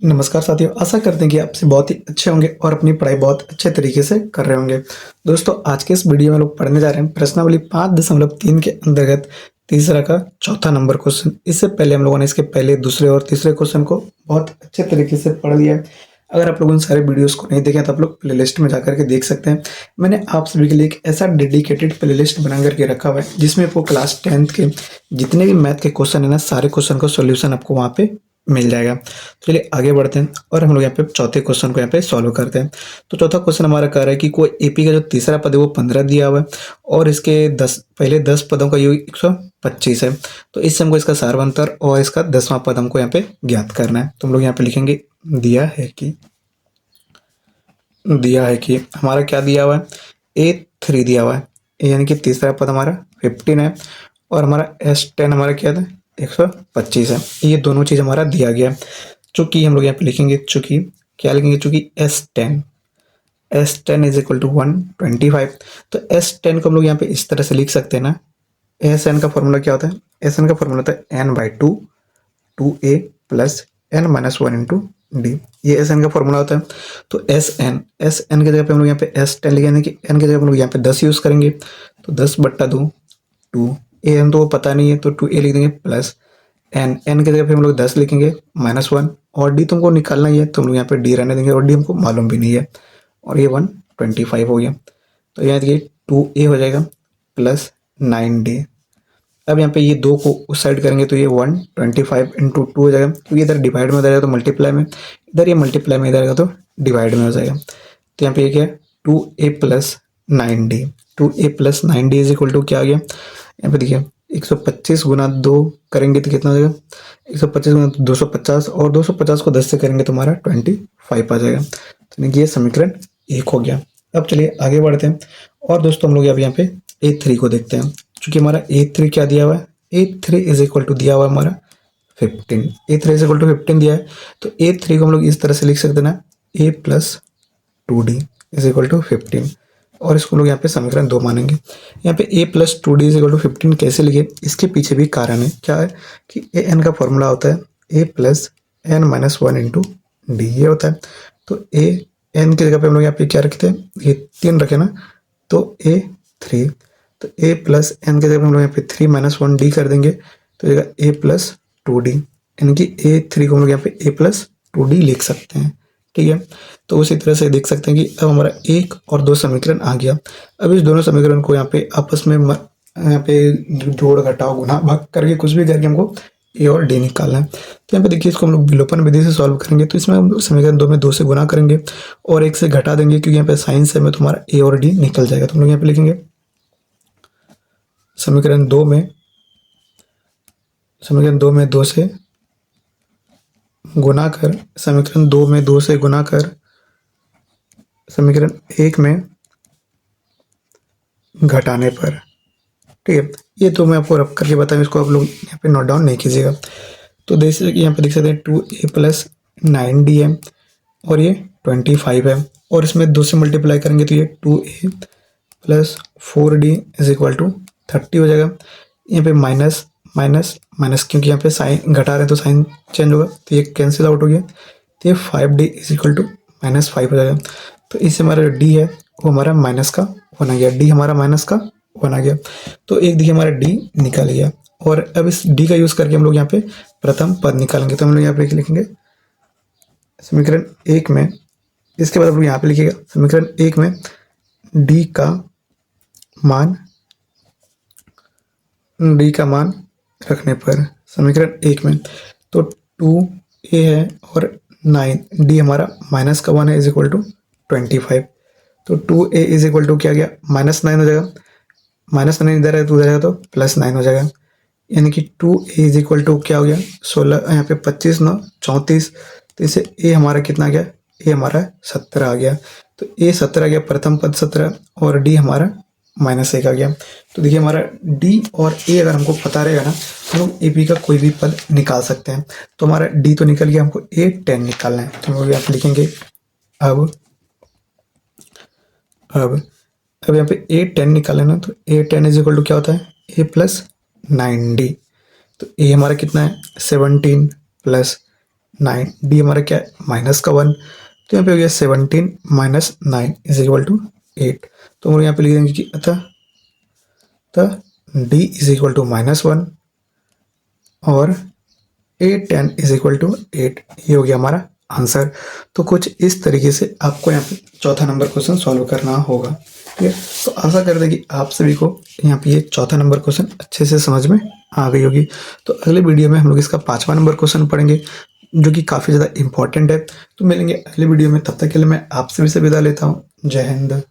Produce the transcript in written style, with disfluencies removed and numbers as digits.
नमस्कार साथियों, आशा करते हैं कि आप से बहुत ही अच्छे होंगे और अपनी पढ़ाई बहुत अच्छे तरीके से कर रहे होंगे। दोस्तों, आज के इस वीडियो में लोग पढ़ने जा रहे हैं प्रश्नावली 5.3 के अंतर्गत तीसरा का चौथा नंबर क्वेश्चन। इससे पहले हम लोगों ने इसके पहले, दूसरे और तीसरे क्वेश्चन को बहुत अच्छे तरीके से पढ़ लिया है। अगर आप लोग उन सारे वीडियोस को नहीं देखे तो आप लोग प्लेलिस्ट में जाकर के देख सकते हैं। मैंने आप सभी के लिए एक ऐसा डेडिकेटेड प्लेलिस्ट बना करके रखा हुआ है जिसमें आपको क्लास 10th के जितने भी मैथ के क्वेश्चन है ना, सारे क्वेश्चन का सोल्यूशन आपको वहाँ पे मिल जाएगा। तो चलिए आगे बढ़ते हैं और हम लोग यहाँ पे चौथे क्वेश्चन को यहाँ पे सॉल्व करते हैं। तो चौथा क्वेश्चन हमारा कह रहा है कि कोई एपी का जो तीसरा पद है वो 15 दिया हुआ है और इसके 10 पदों का योग 125 है। तो इससे हमको इसका सारवंतर और इसका 10वां पद हमको यहाँ पे ज्ञात करना है। तो हम लोग यहाँ पे लिखेंगे दिया है कि हमारा क्या दिया हुआ है, A3 दिया हुआ है, यानी कि तीसरा पद हमारा 15 है और हमारा S10 हमारा क्या था, 125 है। ये दोनों चीज़ हमारा दिया गया है। चूंकि हम लोग यहाँ पे लिखेंगे, चूंकि क्या लिखेंगे, चूंकि S10 इज इक्वल टू 125। तो S10 को हम लोग यहाँ पे इस तरह से लिख सकते हैं ना। SN का फॉर्मूला क्या होता है, SN का फॉर्मूला होता है n/2 2a plus n-1 into D. ये SN का फॉर्मूला होता है। तो SN की जगह पे हम लोग यहाँ पे S10 लिखेंगे, यानी कि n की जगह हम लोग यहाँ पे 10 यूज़ करेंगे। तो 10/2 2a तो पता नहीं है तो 2a लिख देंगे प्लस n की जगह पे हम लोग 10 लिखेंगे -1 और d तुमको निकालना ही है तो हम लोग यहाँ पे d रहने देंगे और d हमको मालूम भी नहीं है और ये 125 हो गया। तो यहाँ देखिए 2a हो जाएगा प्लस 9d। अब यहाँ पे ये दो को उस साइड करेंगे तो ये 125 इंटू 2 हो जाएगा, क्योंकि इधर डिवाइड में हो जाएगा तो मल्टीप्लाई में, इधर ये मल्टीप्लाई में इधर आएगा तो डिवाइड में हो जाएगा। तो यहाँ पे ये क्या है, 2a plus 9d। 2a plus 9d is equal to क्या आ गया, यहाँ पे देखिए 125 गुना 2 करेंगे तो कितना हो जाएगा, 125 गुना 250 और 250 को 10 से करेंगे तो हमारा 25 आ जाएगा। तो ये समीकरण 1 हो गया। अब चलिए आगे बढ़ते हैं और दोस्तों हम लोग अब यहाँ पे A3 को देखते हैं। चूंकि हमारा A3 क्या दिया हुआ है, A3 इज इक्वल टू दिया हुआ है हमारा 15। A3 इज इक्वल टू 15 दिया है तो A3 को हम लोग इस तरह से लिख सकते हैं ना, A plus 2D is equal to 15 और इसको लोग यहाँ पे समीकरण 2 मानेंगे। यहाँ पे A plus 2D is equal to 15 कैसे लिखे, इसके पीछे भी कारण है। क्या है कि AN का फॉर्मूला होता है A plus n-1 into D, ये होता है। तो AN की जगह पे हम लोग यहाँ पे क्या रखते हैं, ये 3 रखे ना, तो A3। तो a प्लस एन के जगह हम लोग यहाँ पे 3-1d कर देंगे तो जाएगा a प्लस 2d, यानी कि A3 को हम लोग यहाँ पे a प्लस 2d लिख सकते हैं। ठीक है, तो उसी तरह से देख सकते हैं कि अब हमारा 1 और 2 समीकरण आ गया। अब इस दोनों समीकरण को यहाँ पे आपस में यहाँ पे जोड़ घटाओ गुना भाग करके कुछ भी करके हमको a और d निकालना है। तो यहाँ पे देखिए इसको हम लोग विलोपन विधि से सॉल्व करेंगे। तो इसमें हम लोग समीकरण 2 में 2 से गुना करेंगे और 1 से घटा देंगे, क्योंकि यहाँ पे साइन से में तुम्हारा a और d निकल जाएगा। तो हम लोग यहाँ पे लिखेंगे समीकरण 2 में 2 से गुना कर, समीकरण 2 में 2 से गुना कर समीकरण 1 में घटाने पर। ठीक है, ये तो मैं आपको रफ करके बताऊँ, इसको आप लोग यहाँ पे नोट डाउन नहीं कीजिएगा। तो जैसे कि यहाँ पे देख सकते हैं 2a प्लस 9d है और ये 25 है और इसमें 2 से मल्टीप्लाई करेंगे तो ये 2a plus 4d is equal to 30 हो जाएगा। यहाँ पे माइनस माइनस माइनस, क्योंकि यहाँ पे साइन घटा रहे हैं तो साइन चेंज होगा तो ये कैंसिल आउट हो गया। तो ये 5d इज इक्वल टू -5 हो जाएगा। तो इससे हमारा d है वो हमारा माइनस का 1 आ गया, d हमारा माइनस का 1 आ गया। तो एक देखिए हमारा d निकल गया और अब इस d का यूज़ करके हम लोग यहाँ पे प्रथम पद निकालेंगे। तो हम लोग यहाँ पे लिखेंगे समीकरण 1 में, इसके बाद हम लोग यहाँ पे लिखिएगा समीकरण 1 में d का मान रखने पर समीकरण 1 में तो 2a है और 9d हमारा माइनस का 1 है इज इक्वल टू 25। तो 2a इज इक्वल टू क्या गया, -9 हो जाएगा, -9 इधर है तो उधर है तो +9 हो जाएगा, यानी कि 2a इज इक्वल टू क्या हो गया 16, यहाँ पे 25 9 34। तो इसे a हमारा कितना आ गया, a हमारा 17 आ गया। तो a 17 आ गया, प्रथम पद 17 और d हमारा -1 आ गया। तो देखिए हमारा d और a अगर हमको पता रहेगा ना तो हम AP का कोई भी पद निकाल सकते हैं। तो हमारा d तो निकल गया, हमको A10 निकालना है। तो हम लोग यहाँ पे लिखेंगे अब यहाँ पे A10 निकालना है ना, तो A10 इज इक्वल टू क्या होता है, a प्लस 9d। तो a हमारा कितना है 17 प्लस 9, डी हमारा क्या है माइनस का 1, तो यहाँ पे हो गया 17 माइनस 9 इज इक्वल टू 8। तो हम लोग यहाँ पे लिख देंगे कि अतः डी इज इक्वल टू -1 और 8 10 इज इक्वल टू 8। ये हो गया हमारा आंसर। तो कुछ इस तरीके से आपको यहाँ पे चौथा नंबर क्वेश्चन सॉल्व करना होगा। ठीक है, तो आशा करते हैं कि आप सभी को यहाँ पे ये चौथा नंबर क्वेश्चन अच्छे से समझ में आ गई होगी। तो अगले वीडियो में हम लोग इसका 5वां नंबर क्वेश्चन पढ़ेंगे जो कि काफ़ी ज़्यादा इंपॉर्टेंट है। तो मिलेंगे अगले वीडियो में, तब तक के लिए मैं आप सभी से विदा लेता हूँ। जय हिंद।